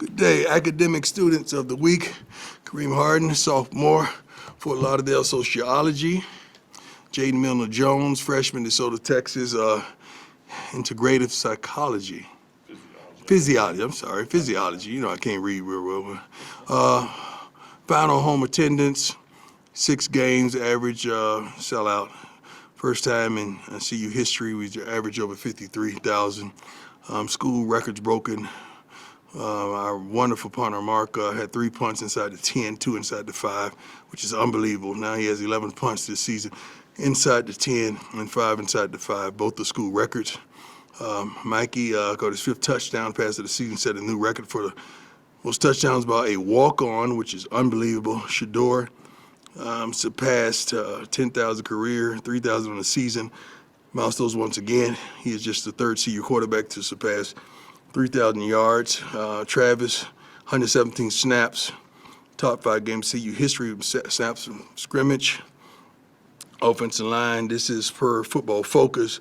Good day, academic students of the week. Kareem Harden, sophomore, Fort Lauderdale Sociology. Jaden Milner-Jones, freshman, DeSoto, Texas, integrative psychology. Physiology. You know, I can't read real well. Final home attendance, 6 games, average sellout. First time in CU history, we average over 53,000. School records broken. Our wonderful punter, Mark, had 3 punts inside the 10, 2 inside the 5, which is unbelievable. Now he has 11 punts this season inside the 10 and 5 inside the 5, both the school records. Mikey got his 5th touchdown pass of the season, set a new record for the most touchdowns by a walk-on, which is unbelievable. Shador surpassed 10,000 career, 3,000 on the season. Milestones once again. He is just the 3rd CU quarterback to surpass 3,000 yards. Travis, 117 snaps. Top 5 games CU history of snaps from scrimmage. Offensive line, this is per Football Focus.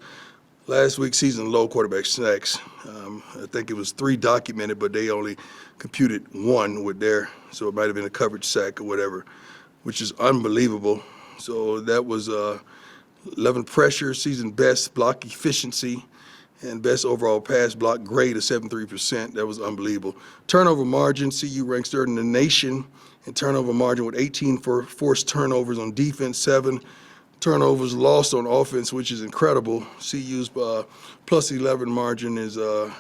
Last week's season low quarterback sacks. I think it was 3 documented, but they only computed 1 with there, so it might have been a coverage sack or whatever, which is unbelievable. So that was 11 pressure, season best block efficiency, and best overall pass block grade of 73%. That was unbelievable. Turnover margin, CU ranks 3rd in the nation in turnover margin with 18 for forced turnovers on defense, 7 turnovers lost on offense, which is incredible. CU's plus 11 margin is blah,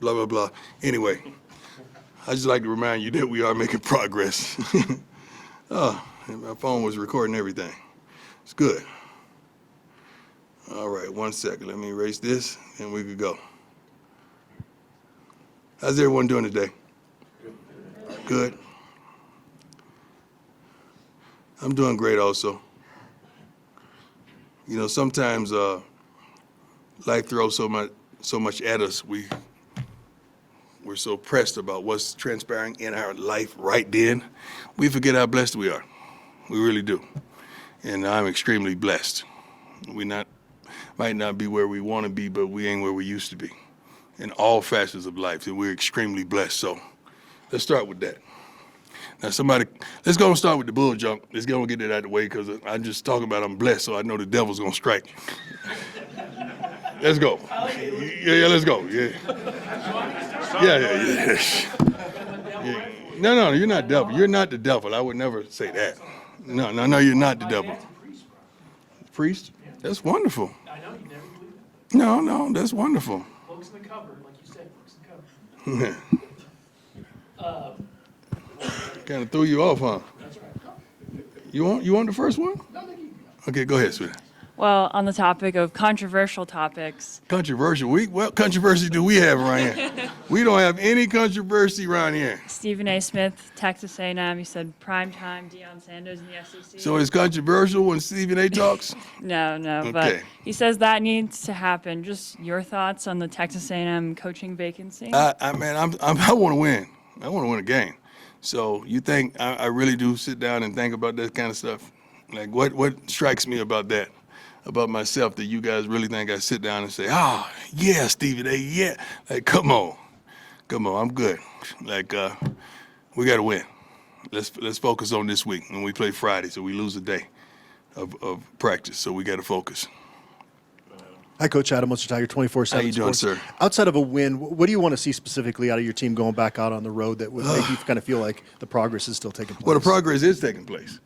blah, blah. Anyway, I just like to remind you that we are making progress. Oh, and my phone was recording everything. It's good. All right, 1 second. Let me erase this, and we could go. How's everyone doing today? Good. I'm doing great also. You know, sometimes life throws so much at us. We're so pressed about what's transpiring in our life right then. We forget how blessed we are. We really do. And I'm extremely blessed. We might not be where we want to be, but we ain't where we used to be in all facets of life. And we're extremely blessed. So let's start with that. Now, let's go and start with the bull junk. Let's go and get that out of the way because I'm just talking about I'm blessed, so I know the devil's going to strike. Let's go. Yeah, let's go. Yeah. Yeah. No, you're not devil. You're not the devil. I would never say that. No, you're not the devil. Priest? That's wonderful. I know, you never believe it. No, that's wonderful. Books in the cupboard, like you said, books in the cupboard. Kind of threw you off, huh? That's right. You want the first one? No, thank you. Okay, go ahead, sweetie. Well, on the topic of controversial topics. Controversial? What controversy do we have around here? We don't have any controversy around here. Stephen A. Smith, Texas A&M, he said Primetime, Deion Sanders in the SEC. So it's controversial when Stephen A. talks? No, Okay. but he says that needs to happen. Just your thoughts on the Texas A&M coaching vacancy? I want to win. I want to win a game. So you think I really do sit down and think about that kind of stuff? Like what strikes me about that? About myself that you guys really think I sit down and say, yeah, Stephen A., yeah. Like, come on, I'm good. Like, we got to win. Let's focus on this week. And we play Friday, so we lose a day of practice, so we got to focus. Hi, Coach Adam. What's your Tiger 24/7 How you doing, Sports. sir? Outside of a win, what do you want to see specifically out of your team going back out on the road that would make you kind of feel like the progress is still taking place? Well, the progress is taking place.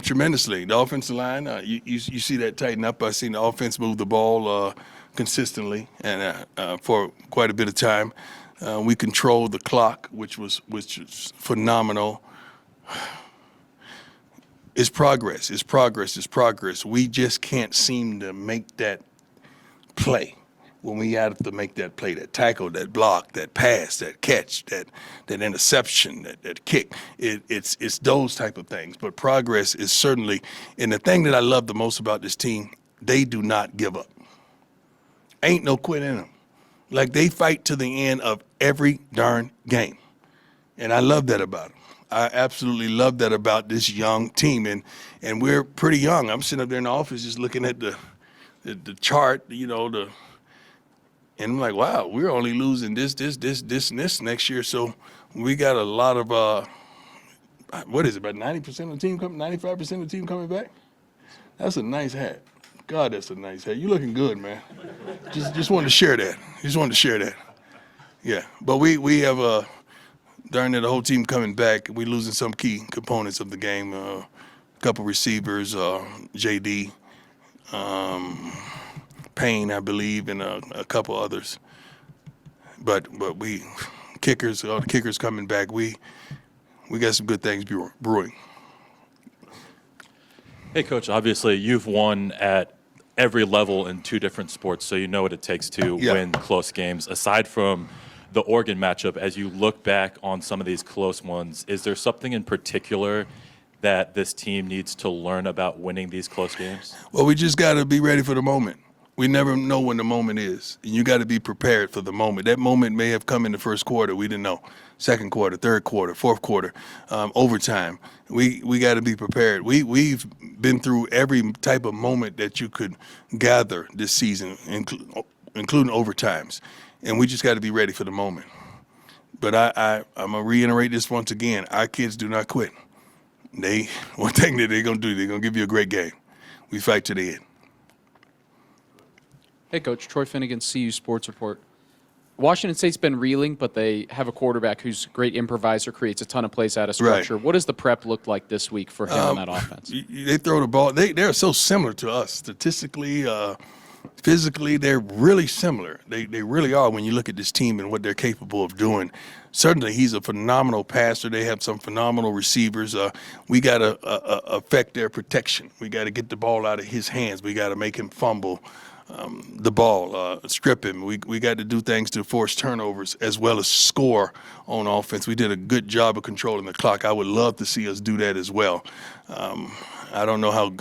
Tremendously. The offensive line, you see that tighten up. I've seen the offense move the ball consistently and for quite a bit of time. We controlled the clock, which was phenomenal. It's progress. It's progress. We just can't seem to make that play. When we have to make that play, that tackle, that block, that pass, that catch, that interception, that kick, it's those type of things. But progress is certainly, and the thing that I love the most about this team, they do not give up. Ain't no quit in them. Like they fight to the end of every darn game. And I love that about them. I absolutely love that about this young team. And we're pretty young. I'm sitting up there in the office just looking at the chart, you know, And I'm like, wow, we're only losing this, and this next year. So we got a lot of, what is it, about 90% of the team coming, 95% of the team coming back? That's a nice hat. God, that's a nice hat. You looking good, man. Just wanted to share that. Yeah, but we have, during the whole team coming back, we losing some key components of the game. A couple receivers, JD, Payne, I believe, and a couple others. But we kickers, all the kickers coming back. We got some good things brewing. Hey, Coach, obviously you've won at every level in 2 different sports, so you know what it takes to win close games. Aside from the Oregon matchup, as you look back on some of these close ones, is there something in particular that this team needs to learn about winning these close games? Well, we just got to be ready for the moment. We never know when the moment is, and you got to be prepared for the moment. That moment may have come in the first quarter. We didn't know. Second quarter, third quarter, fourth quarter, overtime. We got to be prepared. We've been through every type of moment that you could gather this season, including overtimes, and we just got to be ready for the moment. But I'm gonna reiterate this once again: our kids do not quit. One thing that they're gonna do, they're gonna give you a great game. We fight to the end. Hey, Coach. Troy Finnegan, CU Sports Report. Washington State's been reeling, but they have a quarterback who's a great improviser, creates a ton of plays out of structure. Right. What does the prep look like this week for him on that offense? They throw the ball. They're so similar to us statistically, physically. They're really similar. They really are when you look at this team and what they're capable of doing. Certainly, he's a phenomenal passer. They have some phenomenal receivers. We got to affect their protection. We got to get the ball out of his hands. We got to make him fumble the ball, strip him. We got to do things to force turnovers as well as score on offense. We did a good job of controlling the clock. I would love to see us do that as well. I don't know how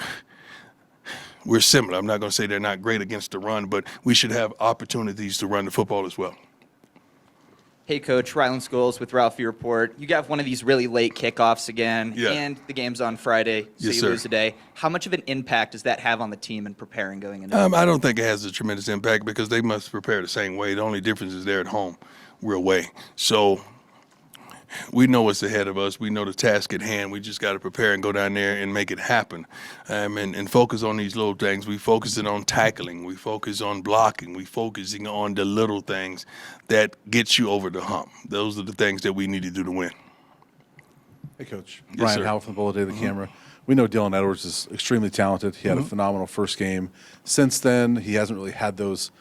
we're similar. I'm not going to say they're not great against the run, but we should have opportunities to run the football as well. Hey, Coach, Ryland Scholes with Ralphie Report. You got one of these really late kickoffs again, Yeah. and the game's on Friday, so Yes, you sir. lose today. How much of an impact does that have on the team in preparing going into I don't think it has a tremendous impact because they must prepare the same way. The only difference is they're at home. We're away. So we know what's ahead of us. We know the task at hand. We just got to prepare and go down there and make it happen and focus on these little things. We focusing on tackling. We focus on blocking. We focusing on the little things that get you over the hump. Those are the things that we need to do to win. Hey, Coach. Yes, Ryan sir. Howell from the Bullet Day of the Camera. We know Dylan Edwards is extremely talented. He had a phenomenal first game. Since then, he hasn't really had those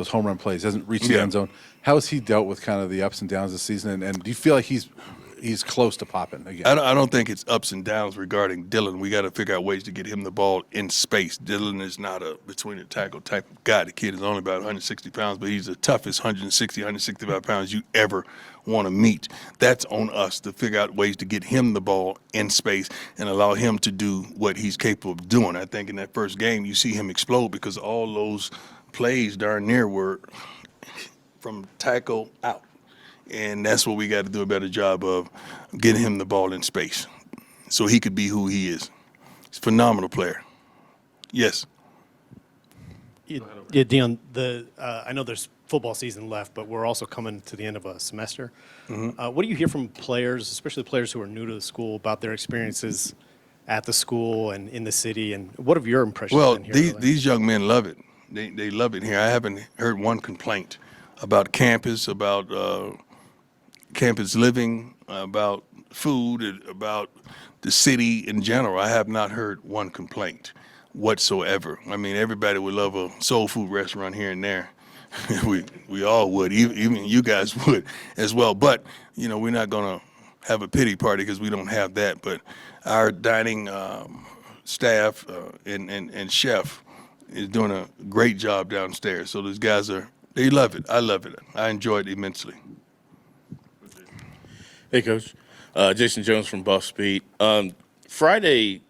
home run plays. He hasn't reached the end zone. How has he dealt with kind of the ups and downs this season? And do you feel like he's close to popping again? I don't think it's ups and downs regarding Dylan. We got to figure out ways to get him the ball in space. Dylan is not a between the tackle type of guy. The kid is only about 160 pounds, but he's the toughest 165 pounds you ever want to meet. That's on us to figure out ways to get him the ball in space and allow him to do what he's capable of doing. I think in that first game you see him explode because all those plays darn near were from tackle out. And that's what we got to do a better job of, getting him the ball in space so he could be who he is. He's a phenomenal player. Yes. Yeah, Deion, I know there's football season left, but we're also coming to the end of a semester. What do you hear from players, especially players who are new to the school, about their experiences at the school and in the city? And what have your impressions Well, been here? these young men love it. They love it here. I haven't heard one complaint about campus, about campus living, about food, about the city in general. I have not heard one complaint whatsoever. I mean, everybody would love a soul food restaurant here and there. we all would, even you guys would as well. But, you know, we're not going to have a pity party because we don't have that. But our dining staff and chef is doing a great job downstairs. So those guys they love it. I love it. I enjoy it immensely. Hey, Coach. Jason Jones from Buff Speed. Friday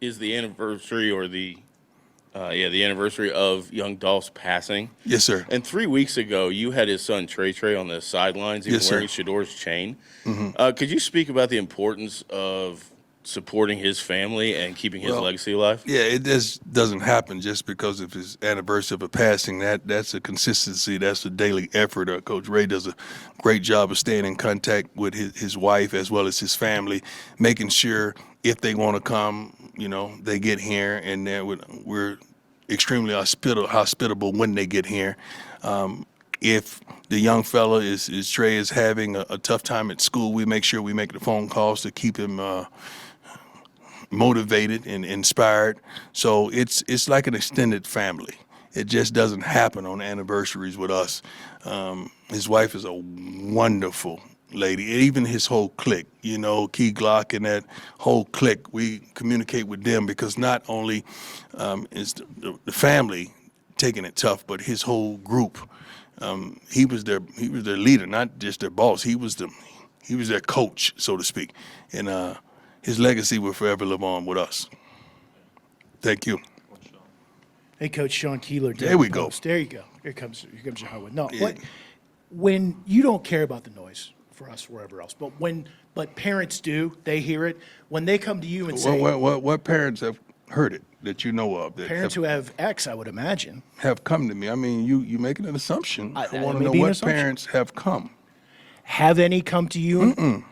is the anniversary the anniversary of young Dolph's passing. Yes, sir. And 3 weeks ago, you had his son Trey on the sidelines. He was Yes, wearing sir. Shador's chain. Could you speak about the importance of supporting his family and keeping his Well, legacy alive? Yeah, it just doesn't happen just because of his anniversary of a passing. That's a consistency. That's a daily effort. Coach Ray does a great job of staying in contact with his wife as well as his family, making sure if they want to come, they get here, and we're extremely hospitable when they get here. If the young fella Trey is having a tough time at school, we make sure we make the phone calls to keep him motivated and inspired. So it's like an extended family. It just doesn't happen on anniversaries with us. His wife is a wonderful lady. Even his whole clique, Key Glock and that whole clique, we communicate with them because not only is the family taking it tough, but his whole group. He was their leader, not just their boss. He was their coach, so to speak, and his legacy will forever live on with us. Thank you. Hey, Coach Sean Keeler. There we go. There you go. Here comes your Howard. No, Yeah. when you don't care about the noise for us, wherever else, but parents do. They hear it when they come to you and say, What parents have heard it that you know of? That parents who have X, I would imagine. have come to me. I mean, you making an assumption. I That want to may know be an what assumption. parents have come. Have any come to you?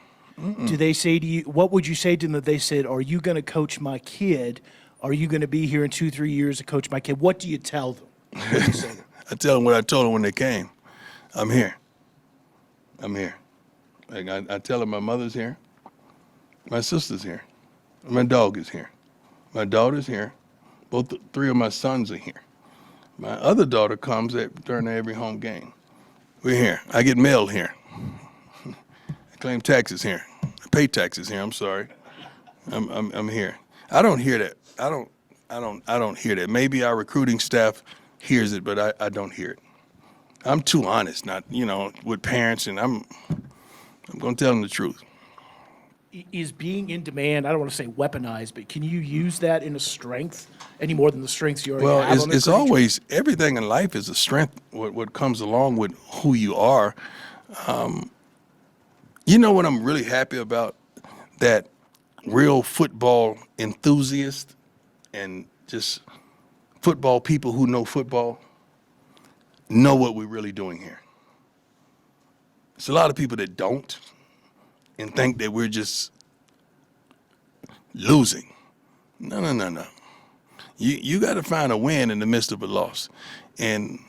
Do they say to you, what would you say to them if they said, are you going to coach my kid? Are you going to be here in 2-3 years to coach my kid? What do you tell them? What do you say to them? I tell them what I told them when they came. I'm here. I'm here. Like I tell them my mother's here, my sister's here, my dog is here, my daughter's here, three of my sons are here. My other daughter comes during every home game. We're here. I get mail here. I claim taxes here. I pay taxes here. I'm sorry. I'm here. I don't hear that. I don't hear that. Maybe our recruiting staff hears it, but I don't hear it. I'm too honest, not with parents, and I'm going to tell them the truth. Is being in demand, I don't want to say weaponized, but can you use that in a strength any more than the strengths you already Well, have? on the it's recruiting always everything in life is a strength. What comes along with who you are. What I'm really happy about? That real football enthusiasts and just football people who know football know what we're really doing here. It's a lot of people that don't and think that we're just losing. No. You got to find a win in the midst of a loss. And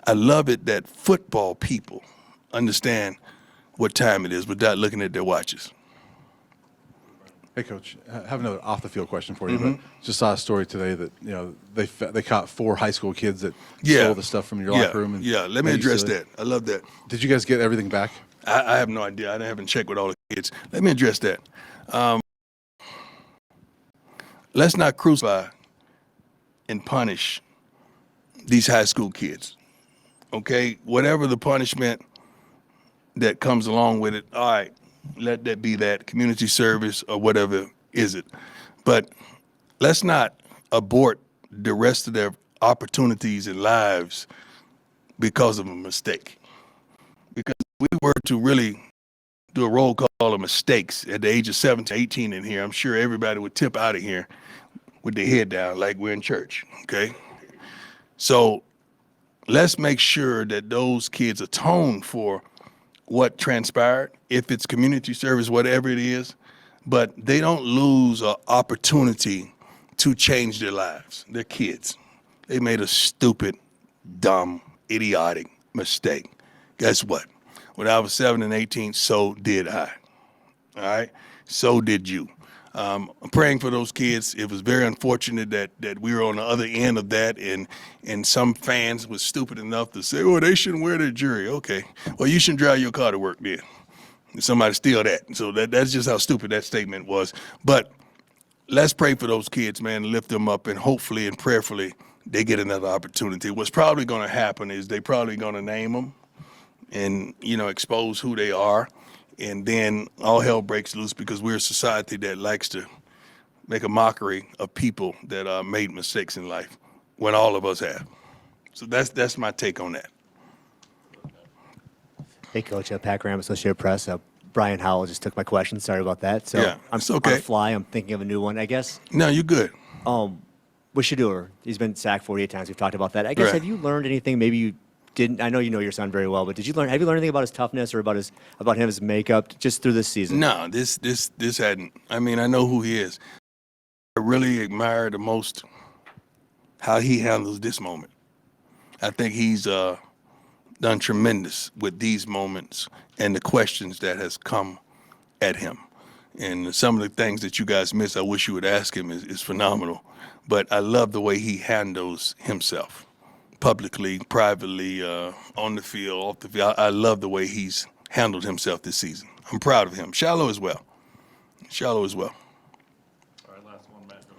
I love it that football people understand what time it is without looking at their watches. Hey, Coach, I have another off-the-field question for you. But just saw a story today that they caught 4 high school kids that stole the stuff from your locker room. Let me address that. I love that. Did you guys get everything back? I have no idea. I haven't checked with all the kids. Let me address that. Let's not crucify and punish these high school kids. Okay? Whatever the punishment that comes along with it, all right, let that be that, community service or whatever is it. But let's not abort the rest of their opportunities and lives because of a mistake. Because if we were to really do a roll call of mistakes at the age of 17, 18 in here, I'm sure everybody would tip out of here with their head down like we're in church, okay? So let's make sure that those kids atone for what transpired, if it's community service, whatever it is, but they don't lose an opportunity to change their lives. They're kids. They made a stupid, dumb, idiotic mistake. Guess what? When I was 7 and 18, so did I. All right? So did you. I'm praying for those kids. It was very unfortunate that we were on the other end of that, and some fans was stupid enough to say, oh, they shouldn't wear their jury. Okay. Well, you shouldn't drive your car to work then. Somebody steal that. So that's just how stupid that statement was. But let's pray for those kids, man, lift them up, and hopefully and prayerfully they get another opportunity. What's probably going to happen is they probably going to name them and, expose who they are. And then all hell breaks loose because we're a society that likes to make a mockery of people that made mistakes in life when all of us have. So that's my take on that. Hey, Coach. Pat Graham, Associated Press. Brian Howell just took my question. Sorry about that. So Yeah, I'm it's okay. on the fly. I'm thinking of a new one, I guess. No, you're good. With Shador, he's been sacked 48 times. We've talked about that. I guess, Right. have you learned anything? Maybe you didn't. I know you know your son very well, but have you learned anything about his toughness or about his makeup just through this season? No, this hadn't. I mean, I know who he is. I really admire the most how he handles this moment. I think he's done tremendous with these moments and the questions that has come at him. And some of the things that you guys miss, I wish you would ask him, is phenomenal. But I love the way he handles himself, publicly, privately, on the field, off the field. I love the way he's handled himself this season. I'm proud of him. Shallow as well. Shallow as well. All right, last one, Matt. Go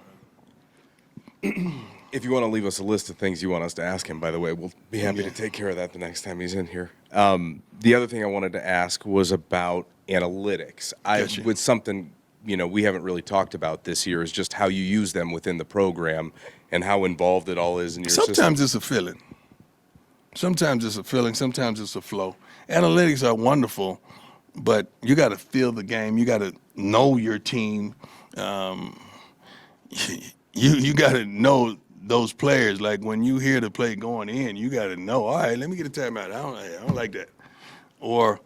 ahead. If you want to leave us a list of things you want us to ask him, by the way, we'll be happy to take care of that the next time he's in here. The other thing I wanted to ask was about analytics. Gotcha. With something, we haven't really talked about this year is just how you use them within the program and how involved it all is in your Sometimes system. it's a feeling. Sometimes it's a feeling. Sometimes it's a flow. Analytics are wonderful, but you got to feel the game. You got to know your team. You got to know those players. Like when you hear the play going in, you got to know. All right, let me get a timeout. I don't like that, or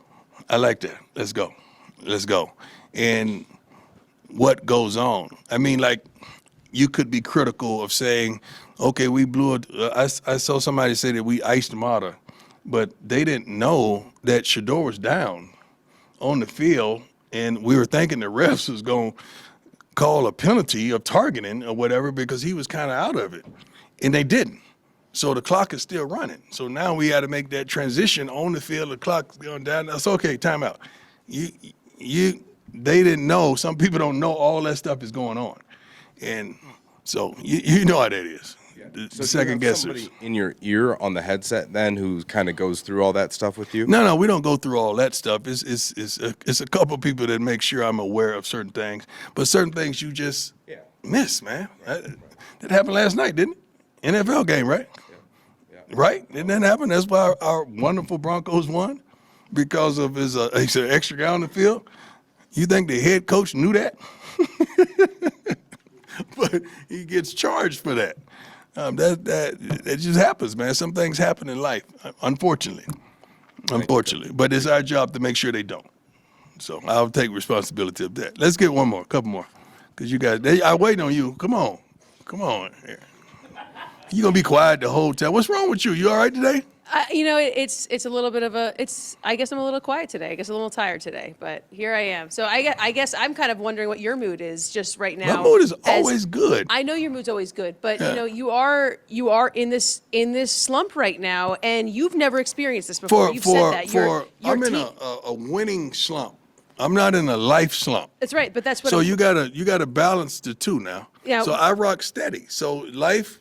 I like that. Let's go. And what goes on? I mean, like you could be critical of saying, okay, we blew it. I saw somebody say that we iced Mata, but they didn't know that Shador was down on the field, and we were thinking the refs was going to call a penalty of targeting or whatever because he was kind of out of it, and they didn't. So the clock is still running. So now we had to make that transition on the field. The clock's going down. That's okay. Timeout. They didn't know. Some people don't know all that stuff is going on, and so you know how that is. The second guessers. Somebody in your ear on the headset then who kind of goes through all that stuff with you? No, we don't go through all that stuff. It's a couple people that make sure I'm aware of certain things, but certain things you just miss, man. That happened last night, didn't it? NFL game, right? Yeah. Right? Didn't that happen? That's why our wonderful Broncos won, because of his extra guy on the field. You think the head coach knew that? But he gets charged for that. That just happens, man. Some things happen in life, unfortunately. But it's our job to make sure they don't. So I'll take responsibility of that. Let's get one more, a couple more, because you guys, I waiting on you. Come on. You gonna be quiet the whole time? What's wrong with you? You all right today? It's a little bit of I guess I'm a little quiet today. I guess I'm a little tired today, but here I am. So I guess I'm kind of wondering what your mood is just right now. My mood is always good. I know your mood's always good, but you are in this slump right now, and you've never experienced this before. You've said that. I'm in a winning slump. I'm not in a life slump. That's right, but that's what. So you gotta balance the two now. Yeah. So I rock steady. So life,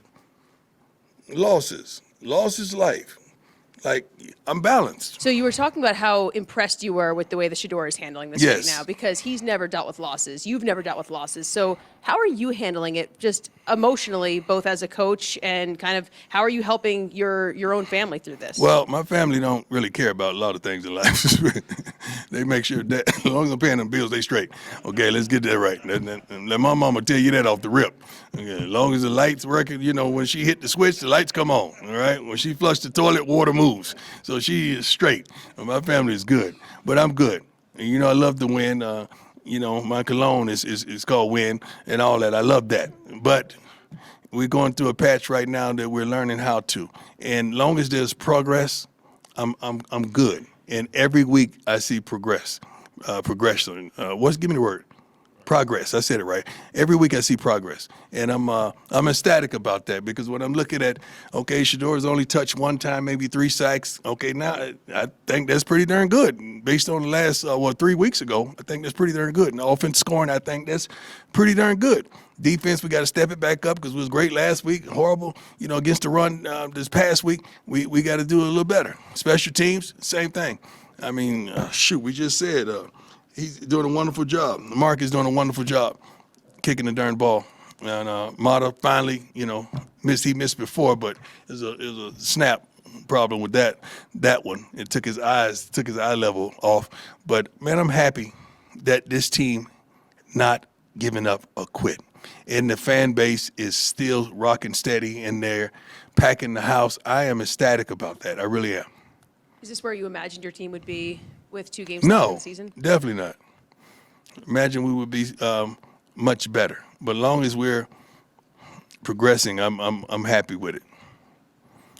losses, life. Like, I'm balanced. So you were talking about how impressed you were with the way the Shador is handling this Yes. right now, because he's never dealt with losses. You've never dealt with losses. So how are you handling it just emotionally, both as a coach and kind of how are you helping your own family through this? Well, my family don't really care about a lot of things in life. They make sure that as long as I'm paying them bills, they straight. Okay, let's get that right. And let my mama tell you that off the rip. Okay, as long as the lights working, when she hit the switch, the lights come on. All right. When she flushed the toilet, water moves. So she is straight. My family is good, but I'm good. And, I love to win. My cologne is called Win and all that. I love that. But we're going through a patch right now that we're learning how to. And long as there's progress, I'm good. And every week I see progression. Give me the word. Progress. I said it right. Every week I see progress, and I'm ecstatic about that, because when I'm looking at, okay, Shador's only touched one time, maybe 3 sacks. Okay, now I think that's pretty darn good based on the last 3 weeks ago. I think that's pretty darn good. And offense scoring, I think that's pretty darn good. Defense, we got to step it back up because it was great last week, horrible, against the run this past week. We got to do a little better. Special teams, same thing. I mean, we just said. He's doing a wonderful job. Mark is doing a wonderful job kicking the darn ball. And Mata finally, missed. He missed before, but it was a snap problem with that one. It took his eye level off. But man, I'm happy that this team not giving up or quit. And the fan base is still rocking steady and they're packing the house. I am ecstatic about that. I really am. Is this where you imagined your team would be with 2 games left in No, the season? definitely not. Imagine we would be much better. But as long as we're progressing, I'm happy with it.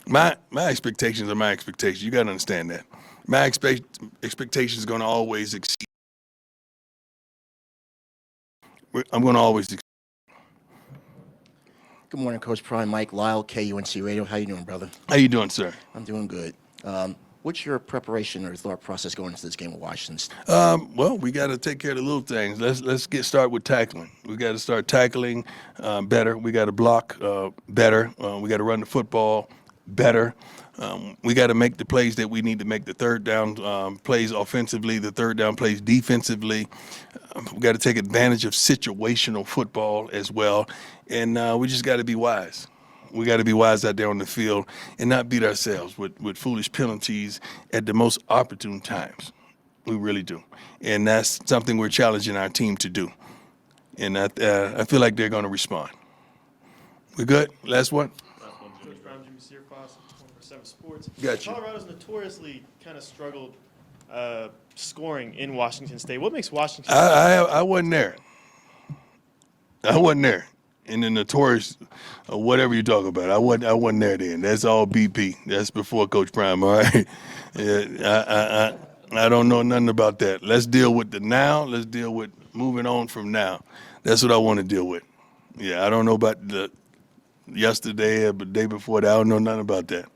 My expectations are my expectations. You got to understand that. My expectations are going to always exceed. I'm going to always exceed. Good morning, Coach Prime. Mike Lyle, KUNC Radio. How you doing, brother? How you doing, sir? I'm doing good. What's your preparation or thought process going into this game with Washington State? Well, we got to take care of the little things. Let's get started with tackling. We got to start tackling better. We got to block better. We got to run the football better. We got to make the plays that we need to make, the third down plays offensively, the third down plays defensively. We got to take advantage of situational football as well. And we just got to be wise. We got to be wise out there on the field and not beat ourselves with foolish penalties at the most opportune times. We really do. And that's something we're challenging our team to do. And I feel like they're going to respond. We good? Last one? Coach Brown, Jimmy Searfoss, 24/7 Sports. Got you. Colorado's notoriously kind of struggled scoring in Washington State. What makes Washington State? I wasn't there. I wasn't there. In the notorious, whatever you talk about, I wasn't there then. That's all BP. That's before Coach Prime. All right. Yeah, I don't know nothing about that. Let's deal with the now. Let's deal with moving on from now. That's what I want to deal with. Yeah, I don't know about the yesterday or the day before that. I don't know nothing about that.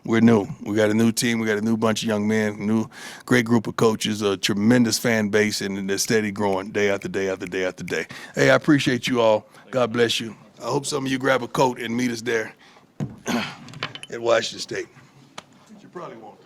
We're new. We got a new team. We got a new bunch of young men, new great group of coaches, a tremendous fan base, and they're steady growing day after day after day after day. Hey, I appreciate you all. God bless you. I hope some of you grab a coat and meet us there at Washington State. You probably won't.